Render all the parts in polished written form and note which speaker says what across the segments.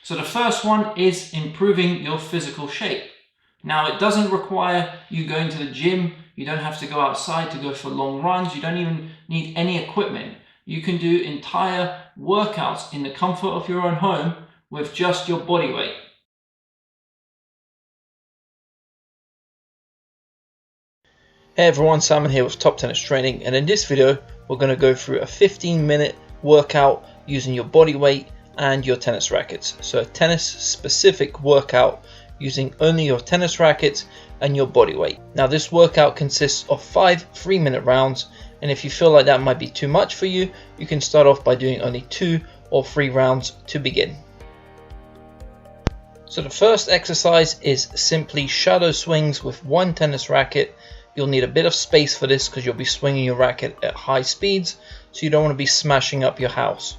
Speaker 1: So the first one is improving your physical shape. Now, it doesn't require you going to the gym. You don't have to go outside to go for long runs. You don't even need any equipment. You can do entire workouts in the comfort of your own home with just your body weight.
Speaker 2: Hey everyone, Simon here with Top Tennis Training, and in this video we're going to go through a 15-minute workout using your body weight and your tennis rackets. So a tennis specific workout using only your tennis rackets and your body weight. Now this workout consists of 5 3-minute rounds, and if you feel like that might be too much for you, you can start off by doing only 2 or 3 rounds to begin. So the first exercise is simply shadow swings with one tennis racket. You'll need a bit of space for this because you'll be swinging your racket at high speeds, so you don't want to be smashing up your house.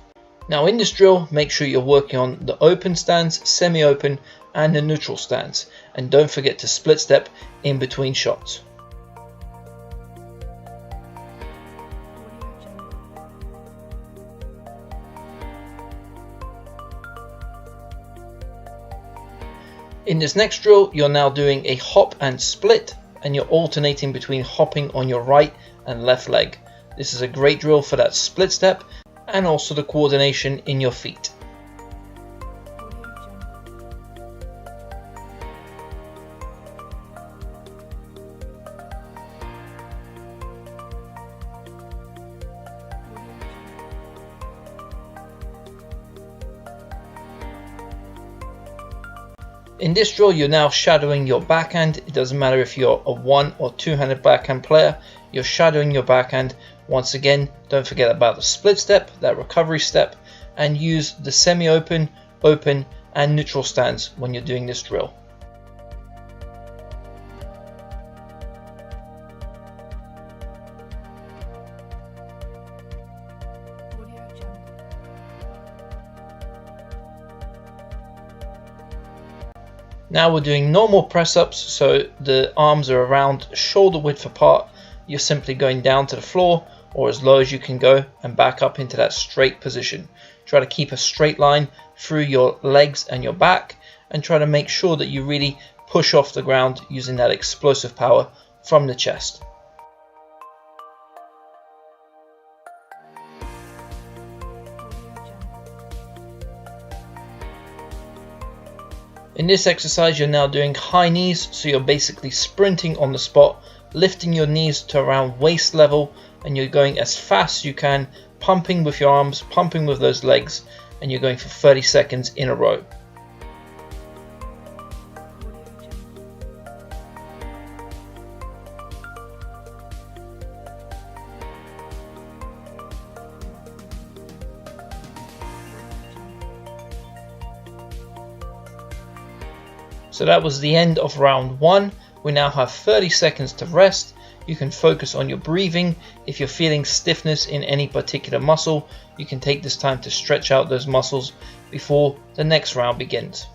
Speaker 2: Now in this drill, make sure you're working on the open stance, semi-open and the neutral stance, and don't forget to split step in between shots. In this next drill, you're now doing a hop and split, and you're alternating between hopping on your right and left leg. This is a great drill for that split step and also the coordination in your feet. In this drill, you're now shadowing your backhand. It doesn't matter if you're a 1 or 2-handed backhand player, you're shadowing your backhand. Once again, don't forget about the split step, that recovery step, and use the semi-open, open, and neutral stance when you're doing this drill. Now we're doing normal press-ups, so the arms are around shoulder width apart. You're simply going down to the floor or as low as you can go and back up into that straight position. Try to keep a straight line through your legs and your back, and try to make sure that you really push off the ground using that explosive power from the chest. In this exercise, you're now doing high knees, so you're basically sprinting on the spot, lifting your knees to around waist level, and you're going as fast as you can, pumping with your arms, pumping with those legs, and you're going for 30 seconds in a row. So that was the end of round 1. We now have 30 seconds to rest. You can focus on your breathing. If you're feeling stiffness in any particular muscle, you can take this time to stretch out those muscles before the next round begins.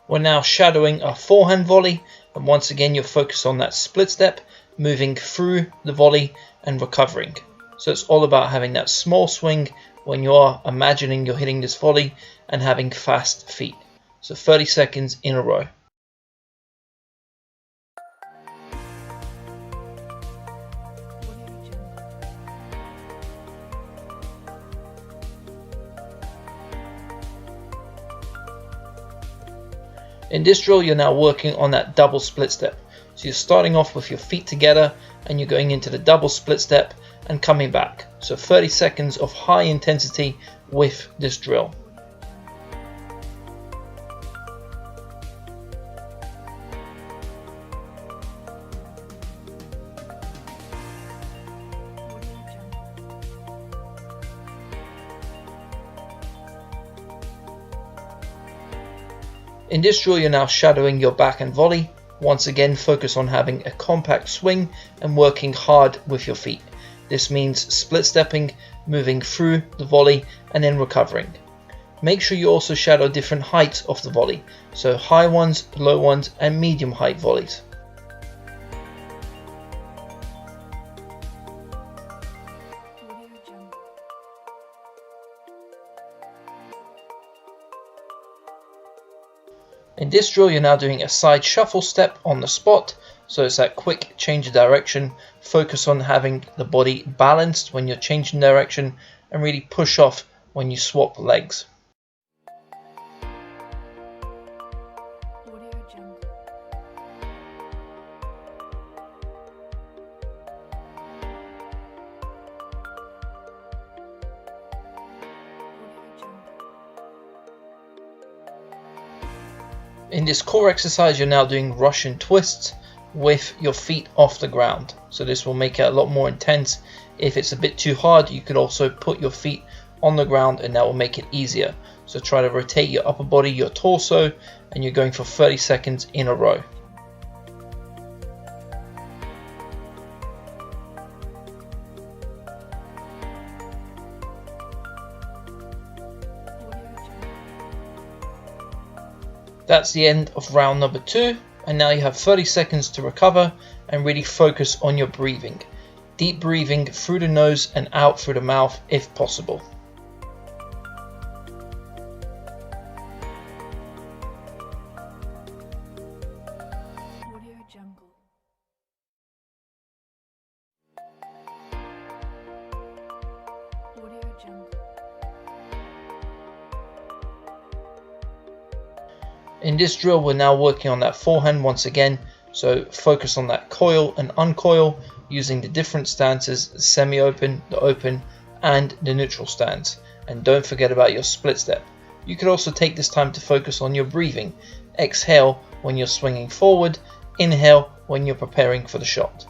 Speaker 2: We're now shadowing a forehand volley, and once again you're focused on that split step, moving through the volley and recovering. So it's all about having that small swing when you are imagining you're hitting this volley and having fast feet. So 30 seconds in a row. In this drill, you're now working on that double split step. So you're starting off with your feet together and you're going into the double split step and coming back. So 30 seconds of high intensity with this drill. In this drill, you're now shadowing your backhand volley. Once again, focus on having a compact swing and working hard with your feet. This means split stepping, moving through the volley and then recovering. Make sure you also shadow different heights of the volley, so high ones, low ones and medium height volleys. In this drill you're now doing a side shuffle step on the spot, so it's that quick change of direction. Focus on having the body balanced when you're changing direction and really push off when you swap legs. In this core exercise you're now doing Russian twists with your feet off the ground, so this will make it a lot more intense. If it's a bit too hard you could also put your feet on the ground and that will make it easier. So try to rotate your upper body, your torso, and you're going for 30 seconds in a row. That's the end of round number 2, and now you have 30 seconds to recover and really focus on your breathing. Deep breathing through the nose and out through the mouth if possible. In this drill we're now working on that forehand once again, so focus on that coil and uncoil using the different stances, the semi-open, the open and the neutral stance, and don't forget about your split step. You could also take this time to focus on your breathing. Exhale when you're swinging forward, inhale when you're preparing for the shot.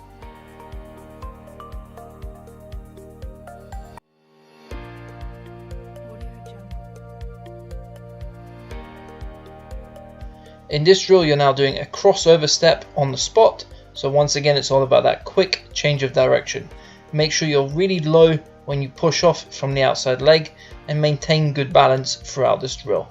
Speaker 2: In this drill you're now doing a crossover step on the spot, so once again it's all about that quick change of direction. Make sure you're really low when you push off from the outside leg and maintain good balance throughout this drill.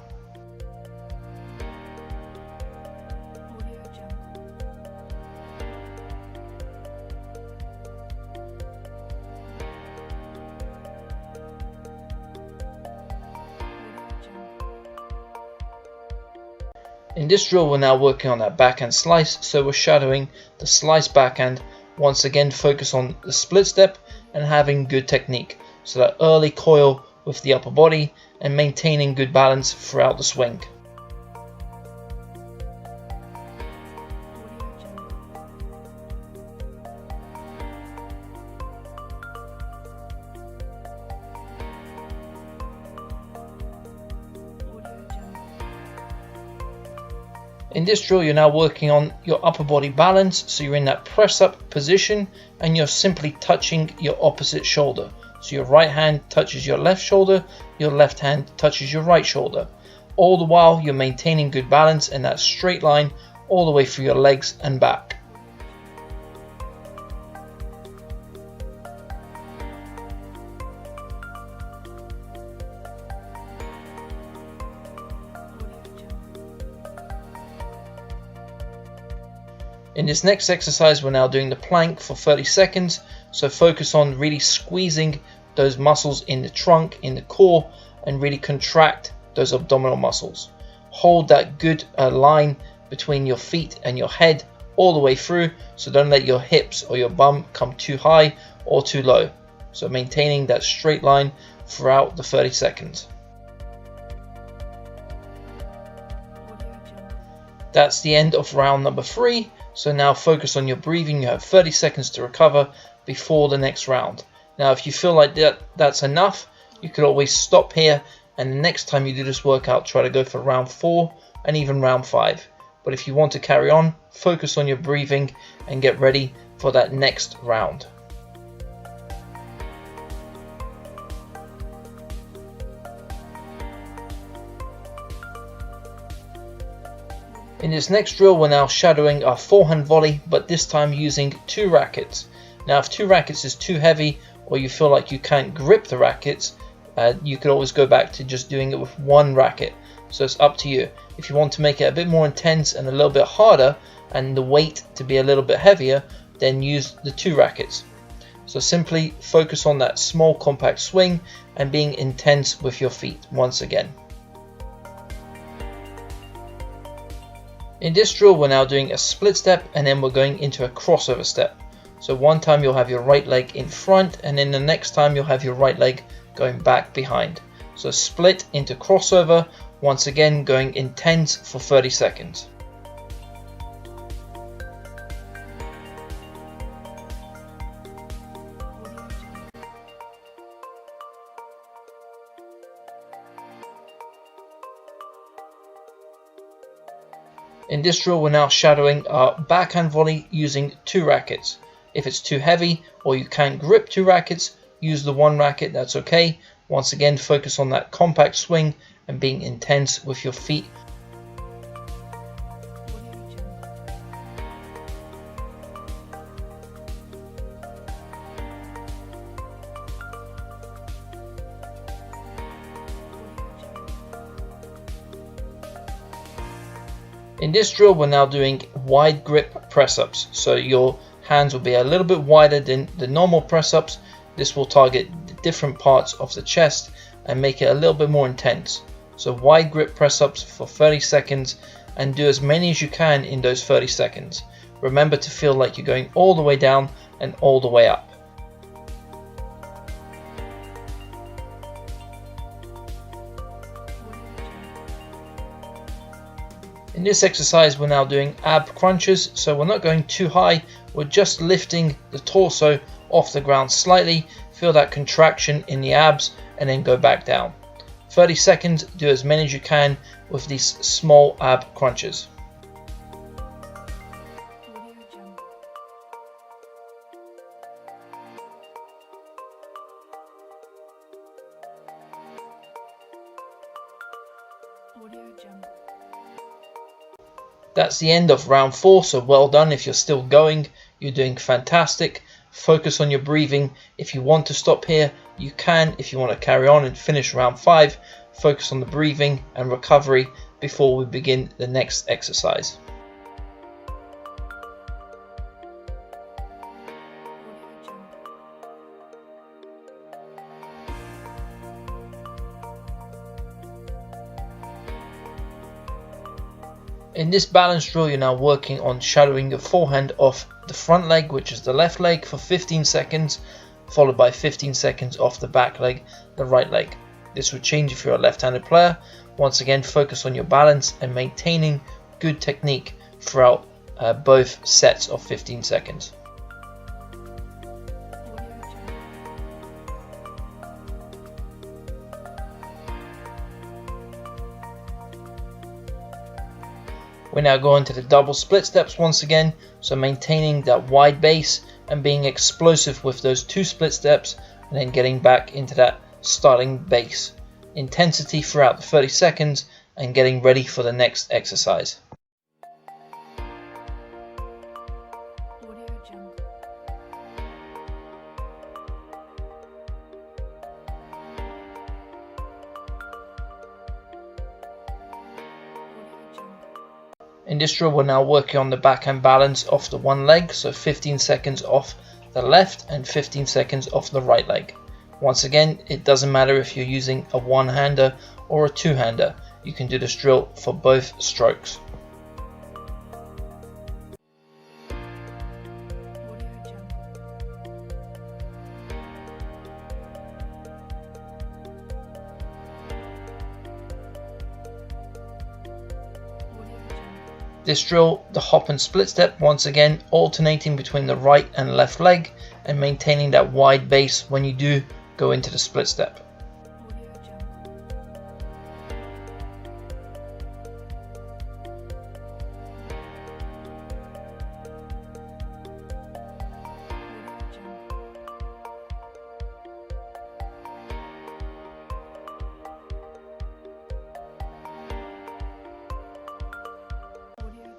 Speaker 2: In this drill we're now working on that backhand slice, so we're shadowing the slice backhand. Once again focus on the split step and having good technique, so that early coil with the upper body and maintaining good balance throughout the swing. In this drill you're now working on your upper body balance, so you're in that press up position and you're simply touching your opposite shoulder. So your right hand touches your left shoulder, your left hand touches your right shoulder. All the while you're maintaining good balance in that straight line all the way through your legs and back. In this next exercise we're now doing the plank for 30 seconds, so focus on really squeezing those muscles in the trunk, in the core, and really contract those abdominal muscles. Hold that good line between your feet and your head all the way through, so don't let your hips or your bum come too high or too low. So maintaining that straight line throughout the 30 seconds. That's the end of round number 3. So now focus on your breathing. You have 30 seconds to recover before the next round. Now if you feel like that's enough, you could always stop here, and the next time you do this workout try to go for round 4 and even round 5. But if you want to carry on, focus on your breathing and get ready for that next round. In this next drill we're now shadowing our forehand volley, but this time using 2 rackets. Now if 2 rackets is too heavy or you feel like you can't grip the rackets, you could always go back to just doing it with one racket. So it's up to you. If you want to make it a bit more intense and a little bit harder and the weight to be a little bit heavier, then use the 2 rackets. So simply focus on that small compact swing and being intense with your feet once again. In this drill we're now doing a split step and then we're going into a crossover step. So one time you'll have your right leg in front and then the next time you'll have your right leg going back behind. So split into crossover, once again going intense for 30 seconds. In this drill we're now shadowing our backhand volley using 2 rackets. If it's too heavy or you can't grip 2 rackets, use the 1 racket, that's okay. Once again focus on that compact swing and being intense with your feet. In this drill we're now doing wide grip press-ups, so your hands will be a little bit wider than the normal press-ups. This will target the different parts of the chest and make it a little bit more intense. So wide grip press-ups for 30 seconds and do as many as you can in those 30 seconds. Remember to feel like you're going all the way down and all the way up. In this exercise we're now doing ab crunches, so we're not going too high, we're just lifting the torso off the ground slightly, feel that contraction in the abs and then go back down. 30 seconds, do as many as you can with these small ab crunches. That's the end of round 4, so well done. If you're still going, you're doing fantastic. Focus on your breathing. If you want to stop here, you can. If you want to carry on and finish round 5, focus on the breathing and recovery before we begin the next exercise. In this balance drill, you're now working on shadowing your forehand off the front leg, which is the left leg, for 15 seconds, followed by 15 seconds off the back leg, the right leg. This would change if you're a left-handed player. Once again, focus on your balance and maintaining good technique throughout both sets of 15 seconds. We're now going to the double split steps once again, so maintaining that wide base and being explosive with those 2 split steps and then getting back into that starting base. Intensity throughout the 30 seconds and getting ready for the next exercise. In this drill we're now working on the backhand balance off the one leg, so 15 seconds off the left and 15 seconds off the right leg. Once again, it doesn't matter if you're using a one-hander or a two-hander, you can do this drill for both strokes. This drill, the hop and split step, once again alternating between the right and left leg and maintaining that wide base when you do go into the split step.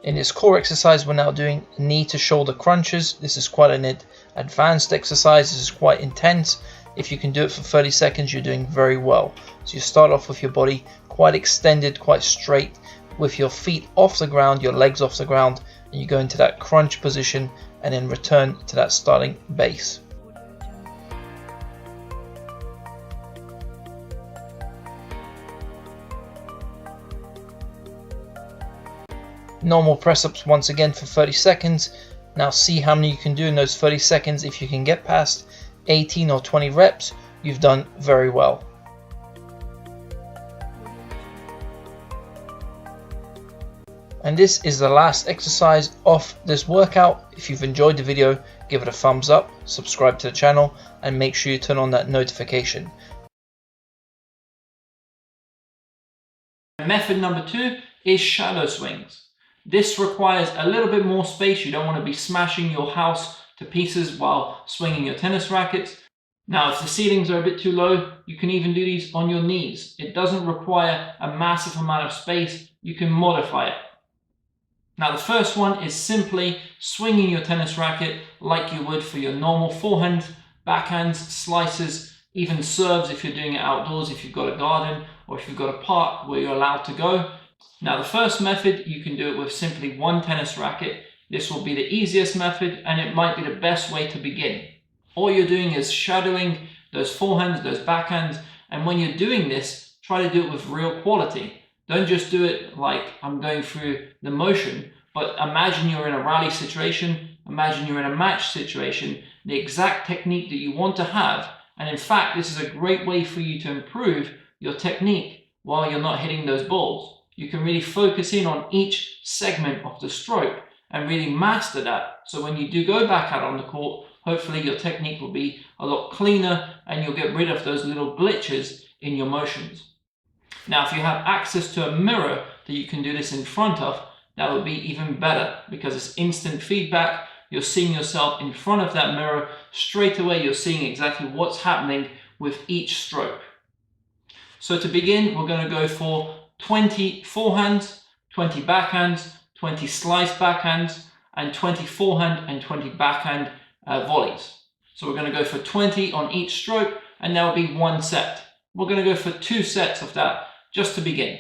Speaker 2: In this core exercise, we're now doing knee to shoulder crunches. This is quite an advanced exercise. This is quite intense. if you can do it for 30 seconds, you're doing very well. So you start off with your body quite extended, quite straight, with your feet off the ground, your legs off the ground, and you go into that crunch position and then return to that starting base. Normal press-ups once again for 30 seconds. Now see how many you can do in those 30 seconds. If you can get past 18 or 20 reps, you've done very well. And this is the last exercise of this workout. If you've enjoyed the video, give it a thumbs up, subscribe to the channel, and make sure you turn on that notification.
Speaker 1: Method number 2 is shadow swings. This requires a little bit more space. You don't want to be smashing your house to pieces while swinging your tennis rackets. Now, if the ceilings are a bit too low, you can even do these on your knees. It doesn't require a massive amount of space. You can modify it. Now, the first one is simply swinging your tennis racket like you would for your normal forehands, backhands, slices, even serves if you're doing it outdoors, if you've got a garden or if you've got a park where you're allowed to go. Now, the first method, you can do it with simply one tennis racket. This will be the easiest method and it might be the best way to begin. All you're doing is shadowing those forehands, those backhands, and when you're doing this, try to do it with real quality. Don't just do it like I'm going through the motion, but imagine you're in a rally situation, imagine you're in a match situation, the exact technique that you want to have. And in fact, this is a great way for you to improve your technique while you're not hitting those balls. You can really focus in on each segment of the stroke and really master that. So when you do go back out on the court, hopefully your technique will be a lot cleaner and you'll get rid of those little glitches in your motions. Now, if you have access to a mirror that you can do this in front of, that would be even better because it's instant feedback. You're seeing yourself in front of that mirror. Straight away, you're seeing exactly what's happening with each stroke. So to begin, we're going to go for 20 forehands, 20 backhands, 20 slice backhands, and 20 forehand and 20 backhand volleys. So we're going to go for 20 on each stroke, and that will be one set. We're going to go for 2 sets of that just to begin.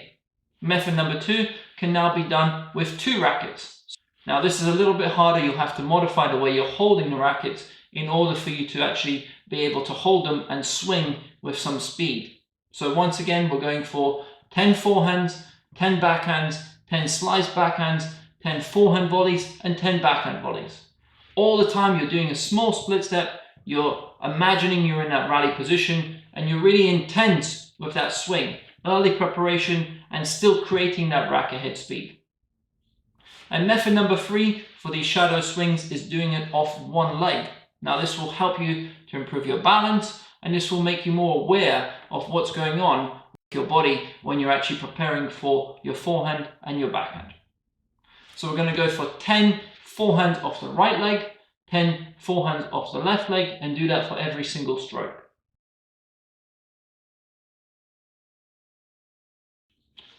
Speaker 1: Method number 2 can now be done with 2 rackets. Now this is a little bit harder. You'll have to modify the way you're holding the rackets in order for you to actually be able to hold them and swing with some speed. So once again, we're going for 10 forehands, 10 backhands, 10 slice backhands, 10 forehand volleys, and 10 backhand volleys. All the time you're doing a small split step, you're imagining you're in that rally position, and you're really intense with that swing. Early preparation and still creating that racket head speed. And method number 3 for these shadow swings is doing it off one leg. Now this will help you to improve your balance, and this will make you more aware of what's going on with your body when you're actually preparing for your forehand and your backhand. So we're going to go for 10 forehands off the right leg, 10 forehands off the left leg, and do that for every single stroke.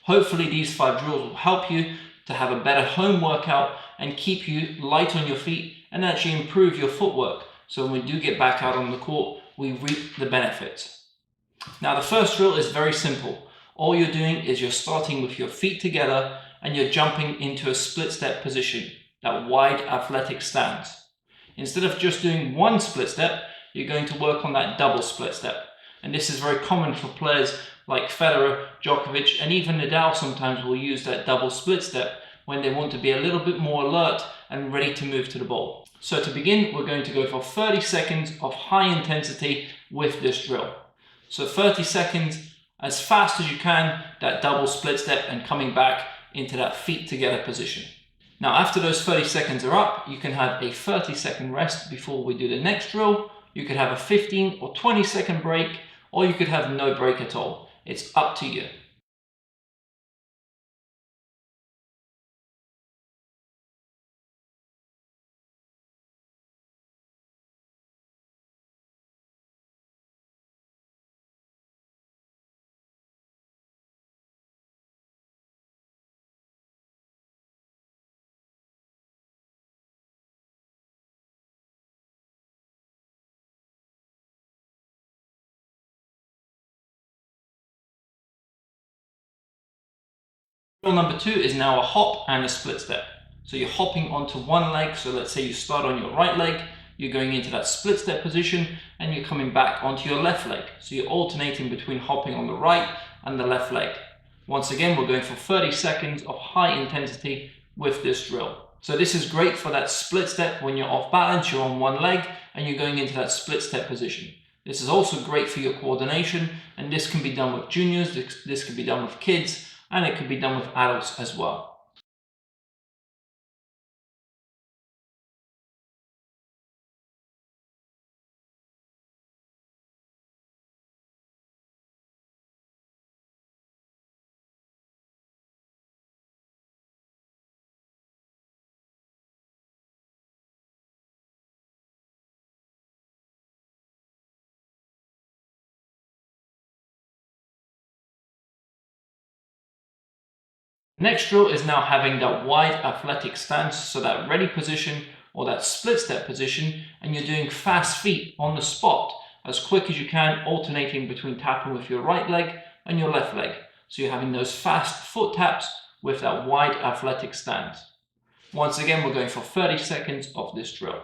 Speaker 1: Hopefully these 5 drills will help you to have a better home workout and keep you light on your feet and actually improve your footwork. So when we do get back out on the court, we reap the benefits. Now the first drill is very simple. All you're doing is you're starting with your feet together and you're jumping into a split step position, that wide athletic stance. Instead of just doing one split step, you're going to work on that double split step. And this is very common for players like Federer, Djokovic, and even Nadal sometimes will use that double split step when they want to be a little bit more alert and ready to move to the ball. So to begin, we're going to go for 30 seconds of high intensity with this drill. So 30 seconds as fast as you can, that double split step and coming back into that feet together position. Now after those 30 seconds are up, you can have a 30-second rest before we do the next drill. You could have a 15 or 20-second break, or you could have no break at all. It's up to you. Drill number 2 is now a hop and a split step. So you're hopping onto one leg, so let's say you start on your right leg, you're going into that split step position and you're coming back onto your left leg. So you're alternating between hopping on the right and the left leg. Once again, we're going for 30 seconds of high intensity with this drill. So this is great for that split step when you're off balance, you're on one leg and you're going into that split step position. This is also great for your coordination, and this can be done with juniors, this can be done with kids, and it can be done with adults as well. Next drill is now having that wide athletic stance, so that ready position or that split step position, and you're doing fast feet on the spot as quick as you can, alternating between tapping with your right leg and your left leg. So you're having those fast foot taps with that wide athletic stance. Once again, we're going for 30 seconds of this drill.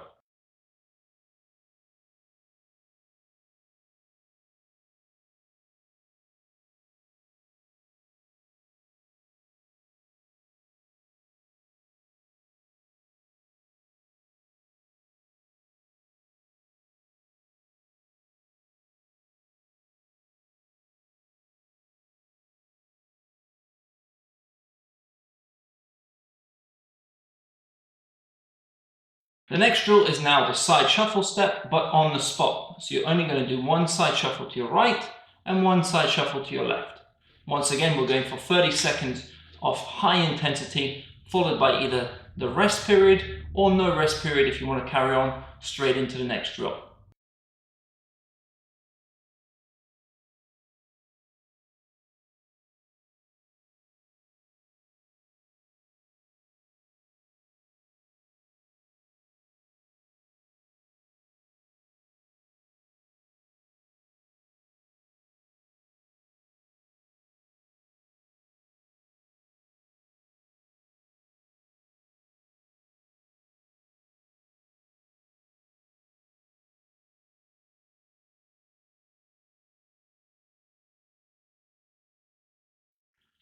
Speaker 1: The next drill is now the side shuffle step, but on the spot. So you're only going to do one side shuffle to your right and one side shuffle to your left. Once again, we're going for 30 seconds of high intensity, followed by either the rest period or no rest period if you want to carry on straight into the next drill.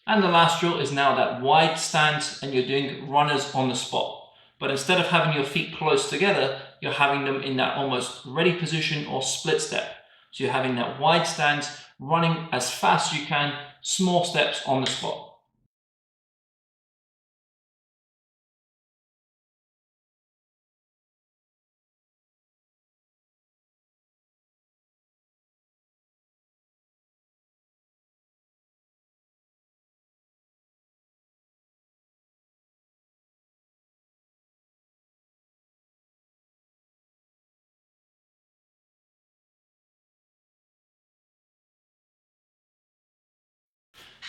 Speaker 1: And the last drill is now that wide stance, and you're doing runners on the spot. But instead of having your feet close together, you're having them in that almost ready position or split step. So you're having that wide stance, running as fast as you can, small steps on the spot.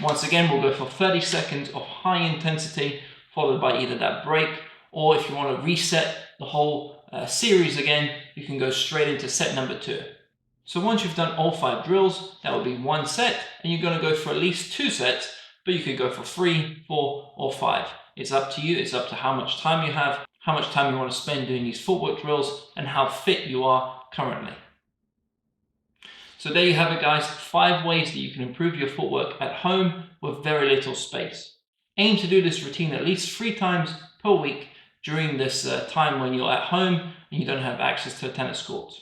Speaker 1: Once again, we'll go for 30 seconds of high intensity, followed by either that break, or if you want to reset the whole series again, you can go straight into set number 2. So once you've done all 5 drills, that will be one set, and you're going to go for at least 2 sets, but you could go for 3, 4, or 5. It's up to you, it's up to how much time you have, how much time you want to spend doing these footwork drills, and how fit you are currently. So there you have it, guys, 5 ways that you can improve your footwork at home with very little space. Aim to do this routine at least 3 times per week during this time when you're at home and you don't have access to a tennis court.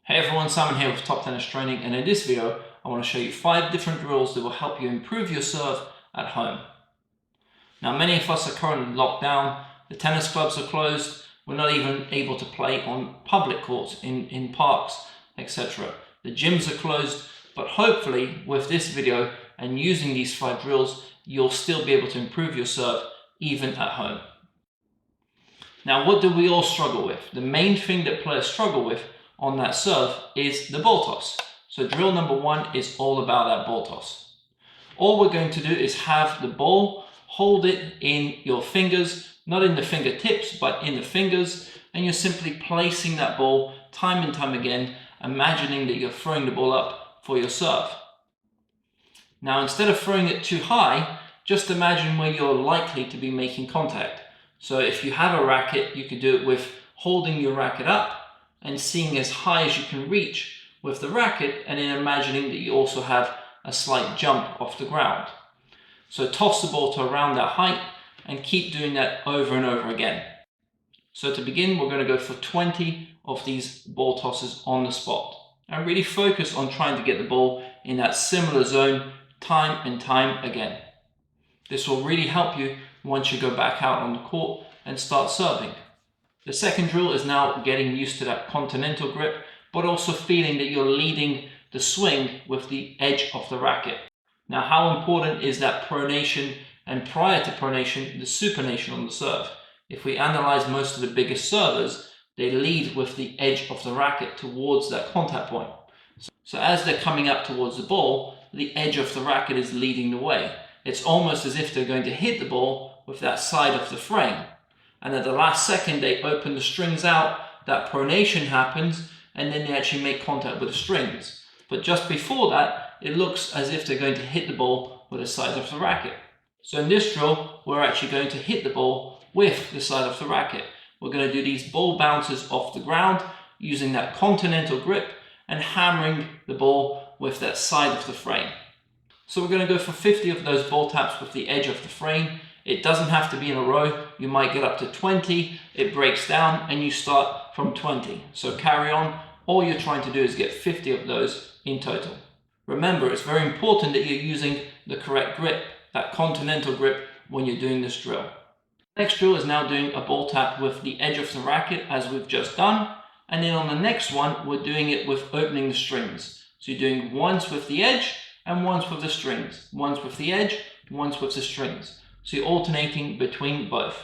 Speaker 1: Hey everyone, Simon here with Top Tennis Training, and in this video I want to show you 5 different drills that will help you improve your serve at home. Now many of us are currently locked down, the tennis clubs are closed, we're not even able to play on public courts, in parks, etc. The gyms are closed, but hopefully with this video and using these 5 drills, you'll still be able to improve your serve even at home. Now what do we all struggle with? The main thing that players struggle with on that serve is the ball toss. So drill number 1 is all about that ball toss. All we're going to do is have the ball, hold it in your fingers, not in the fingertips, but in the fingers, and you're simply placing that ball time and time again, imagining that you're throwing the ball up for your serve. Now, instead of throwing it too high, just imagine where you're likely to be making contact. So if you have a racket, you could do it with holding your racket up and seeing as high as you can reach with the racket, and then imagining that you also have a slight jump off the ground. So toss the ball to around that height and keep doing that over and over again. So to begin, we're going to go for 20 of these ball tosses on the spot. And really focus on trying to get the ball in that similar zone time and time again. This will really help you once you go back out on the court and start serving. The second drill is now getting used to that continental grip, but also feeling that you're leading the swing with the edge of the racket. Now, how important is that pronation, and prior to pronation, the supination on the serve? If we analyze most of the biggest servers, they lead with the edge of the racket towards that contact point. So as they're coming up towards the ball, the edge of the racket is leading the way. It's almost as if they're going to hit the ball with that side of the frame. And at the last second, they open the strings out, that pronation happens, and then they actually make contact with the strings. But just before that, it looks as if they're going to hit the ball with the side of the racket. So in this drill, we're actually going to hit the ball with the side of the racket. We're going to do these ball bounces off the ground using that continental grip and hammering the ball with that side of the frame. So we're going to go for 50 of those ball taps with the edge of the frame. It doesn't have to be in a row. You might get up to 20, it breaks down, and you start from 20. So carry on. All you're trying to do is get 50 of those in total. Remember, it's very important that you're using the correct grip, that continental grip, when you're doing this drill. Next drill is now doing a ball tap with the edge of the racket, as we've just done. And then on the next one, we're doing it with opening the strings. So you're doing once with the edge and once with the strings. Once with the edge, once with the strings. So you're alternating between both.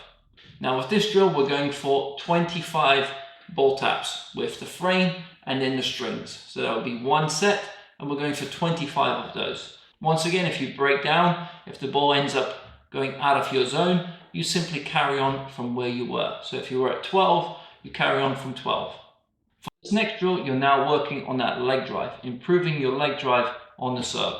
Speaker 1: Now with this drill, we're going for 25 ball taps with the frame and then the strings. So that'll be one set, and we're going for 25 of those. Once again, if you break down, if the ball ends up going out of your zone, you simply carry on from where you were. So if you were at 12, you carry on from 12. For this next drill, you're now working on that leg drive, improving your leg drive on the serve.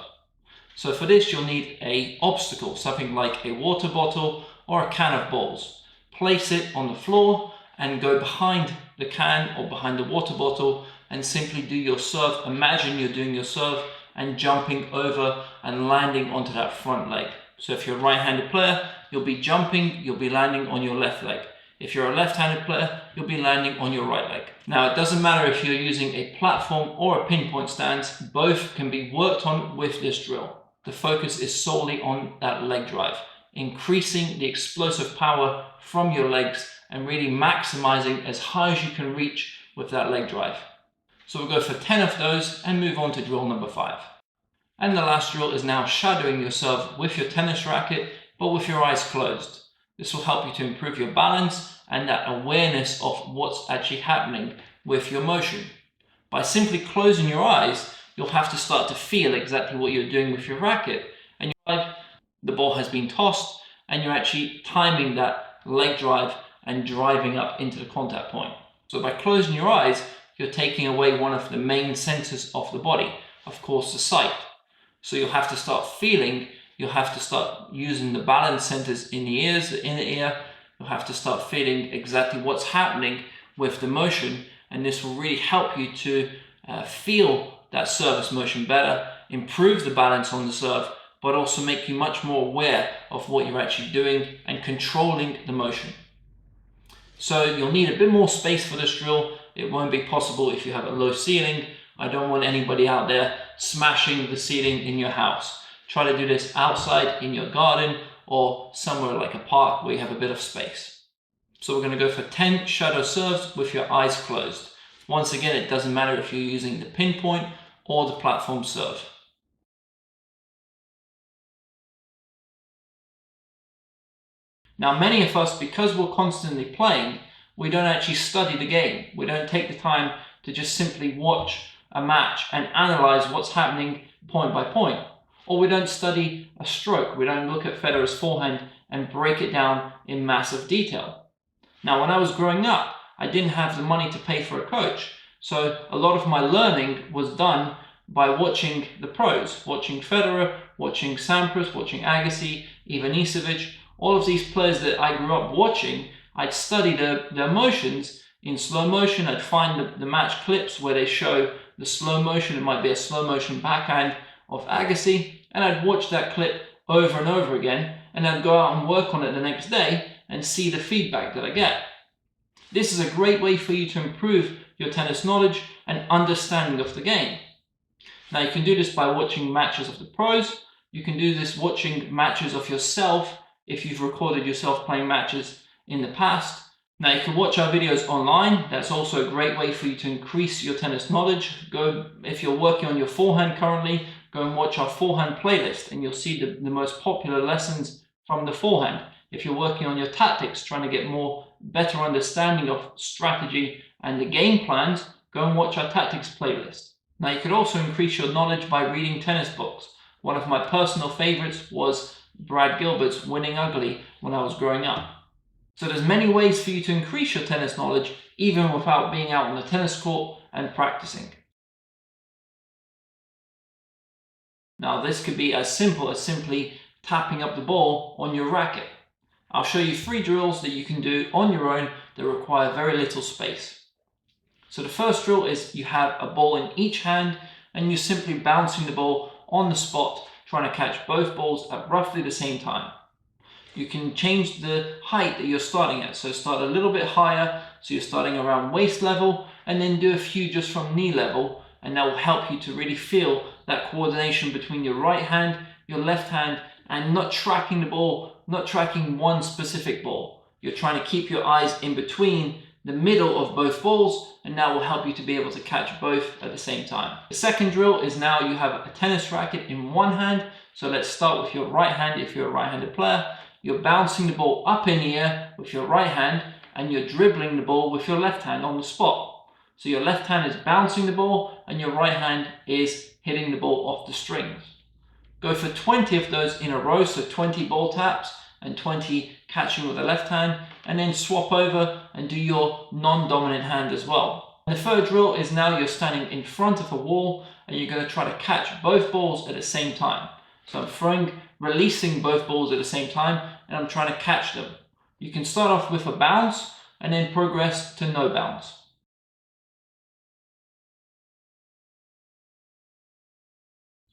Speaker 1: So for this, you'll need an obstacle, something like a water bottle or a can of balls. Place it on the floor and go behind the can or behind the water bottle and simply do your serve. Imagine you're doing your serve and jumping over and landing onto that front leg. So if you're a right-handed player, you'll be jumping, you'll be landing on your left leg. If you're a left-handed player, you'll be landing on your right leg. Now, it doesn't matter if you're using a platform or a pinpoint stance, both can be worked on with this drill. The focus is solely on that leg drive, increasing the explosive power from your legs and really maximizing as high as you can reach with that leg drive. So we'll go for 10 of those and move on to drill number 5. And the last drill is now shadowing your serve with your tennis racket, but with your eyes closed. This will help you to improve your balance and that awareness of what's actually happening with your motion. By simply closing your eyes, you'll have to start to feel exactly what you're doing with your racket. And you're like, the ball has been tossed, and you're actually timing that leg drive and driving up into the contact point. So by closing your eyes, you're taking away one of the main senses of the body, of course, the sight. So you'll have to start feeling, you'll have to start using the balance centers in the ears, the inner ear. You'll have to start feeling exactly what's happening with the motion, and this will really help you to feel that service motion better, improve the balance on the serve, but also make you much more aware of what you're actually doing and controlling the motion. So you'll need a bit more space for this drill. It won't be possible if you have a low ceiling. I don't want anybody out there smashing the ceiling in your house. Try to do this outside in your garden or somewhere like a park where you have a bit of space. So we're going to go for 10 shadow serves with your eyes closed. Once again, it doesn't matter if you're using the pinpoint or the platform serve. Now, many of us, because we're constantly playing, we don't actually study the game. We don't take the time to just simply watch a match and analyze what's happening point by point. Or we don't study a stroke. We don't look at Federer's forehand and break it down in massive detail. Now, when I was growing up, I didn't have the money to pay for a coach. So a lot of my learning was done by watching the pros, watching Federer, watching Sampras, watching Agassi, Ivanisevic, all of these players that I grew up watching. I'd study the emotions in slow motion. I'd find the match clips where they show the slow motion. It might be a slow motion backhand of Agassi, and I'd watch that clip over and over again, and I'd go out and work on it the next day and see the feedback that I get. This is a great way for you to improve your tennis knowledge and understanding of the game. Now you can do this by watching matches of the pros. You can do this watching matches of yourself if you've recorded yourself playing matches in the past. Now you can watch our videos online. That's also a great way for you to increase your tennis knowledge. If you're working on your forehand currently, go and watch our forehand playlist and you'll see the most popular lessons from the forehand. If you're working on your tactics, trying to get better understanding of strategy and the game plans, go and watch our tactics playlist. Now you could also increase your knowledge by reading tennis books. One of my personal favorites was Brad Gilbert's Winning Ugly when I was growing up. So there's many ways for you to increase your tennis knowledge even without being out on the tennis court and practicing. Now this could be as simple as simply tapping up the ball on your racket. I'll show you 3 drills that you can do on your own that require very little space. So the first drill is you have a ball in each hand and you're simply bouncing the ball on the spot, trying to catch both balls at roughly the same time. You can change the height that you're starting at. So start a little bit higher, so you're starting around waist level, and then do a few just from knee level, and that will help you to really feel that coordination between your right hand, your left hand, and not tracking the ball, not tracking one specific ball. You're trying to keep your eyes in between the middle of both balls, and that will help you to be able to catch both at the same time. The second drill is now you have a tennis racket in one hand. So let's start with your right hand. If you're a right-handed player, you're bouncing the ball up in the air with your right hand and you're dribbling the ball with your left hand on the spot. So your left hand is bouncing the ball and your right hand is hitting the ball off the strings. Go for 20 of those in a row, so 20 ball taps and 20 catching with the left hand, and then swap over and do your non-dominant hand as well. The third drill is now you're standing in front of a wall and you're going to try to catch both balls at the same time. So I'm releasing both balls at the same time and I'm trying to catch them. You can start off with a bounce and then progress to no bounce.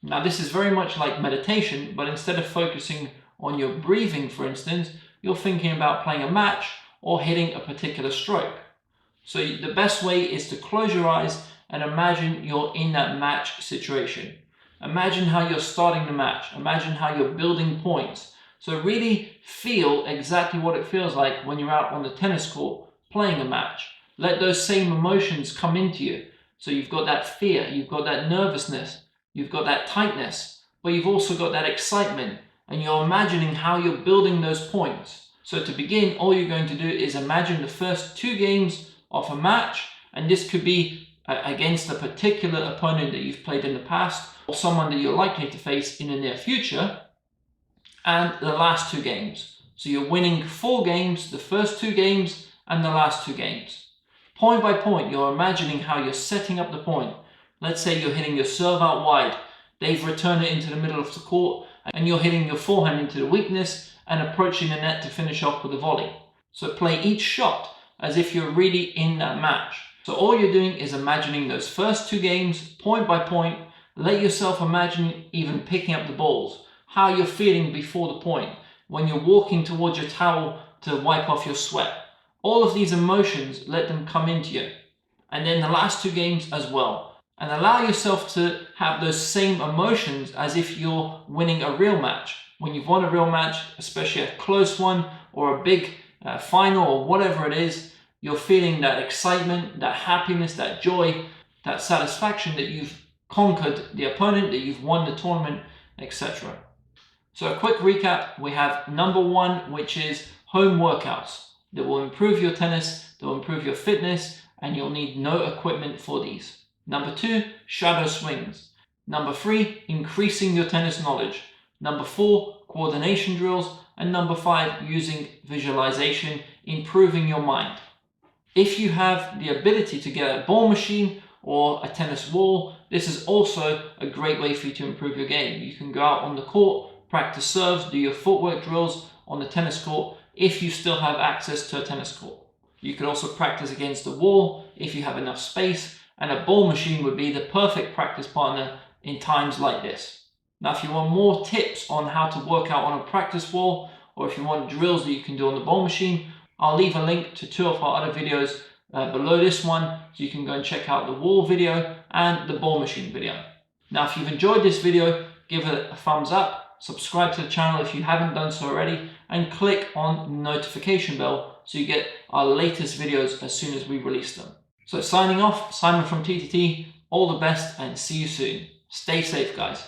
Speaker 1: Now this is very much like meditation, but instead of focusing on your breathing, for instance, you're thinking about playing a match or hitting a particular stroke. So the best way is to close your eyes and imagine you're in that match situation. Imagine how you're starting the match. Imagine how you're building points. So really feel exactly what it feels like when you're out on the tennis court playing a match. Let those same emotions come into you. So you've got that fear, you've got that nervousness, you've got that tightness, but you've also got that excitement, and you're imagining how you're building those points. So to begin, all you're going to do is imagine the first 2 games of a match, and this could be against a particular opponent that you've played in the past or someone that you're likely to face in the near future, and the last 2 games. So you're winning 4 games, the first 2 games and the last 2 games. Point by point, you're imagining how you're setting up the point. Let's say you're hitting your serve out wide, they've returned it into the middle of the court, and you're hitting your forehand into the weakness and approaching the net to finish off with a volley. So play each shot as if you're really in that match. So all you're doing is imagining those first 2 games, point by point. Let yourself imagine even picking up the balls, how you're feeling before the point, when you're walking towards your towel to wipe off your sweat. All of these emotions, let them come into you. And then the last 2 games as well. And allow yourself to have those same emotions as if you're winning a real match. When you've won a real match, especially a close one or a big final or whatever it is, you're feeling that excitement, that happiness, that joy, that satisfaction that you've conquered the opponent, that you've won the tournament, etc. So a quick recap, we have number 1, which is home workouts that will improve your tennis, that will improve your fitness, and you'll need no equipment for these. Number 2, shadow swings. Number 3, increasing your tennis knowledge. Number 4, coordination drills. And number 5, using visualization, improving your mind. If you have the ability to get a ball machine or a tennis wall, this is also a great way for you to improve your game. You can go out on the court, practice serves, do your footwork drills on the tennis court if you still have access to a tennis court. You could also practice against the wall if you have enough space, and a ball machine would be the perfect practice partner in times like this. Now, if you want more tips on how to work out on a practice wall, or if you want drills that you can do on the ball machine, I'll leave a link to 2 of our other videos below this one, so you can go and check out the wall video and the ball machine video. Now, if you've enjoyed this video, give it a thumbs up, subscribe to the channel if you haven't done so already, and click on the notification bell so you get our latest videos as soon as we release them. So signing off, Simon from TTT, all the best and see you soon. Stay safe, guys.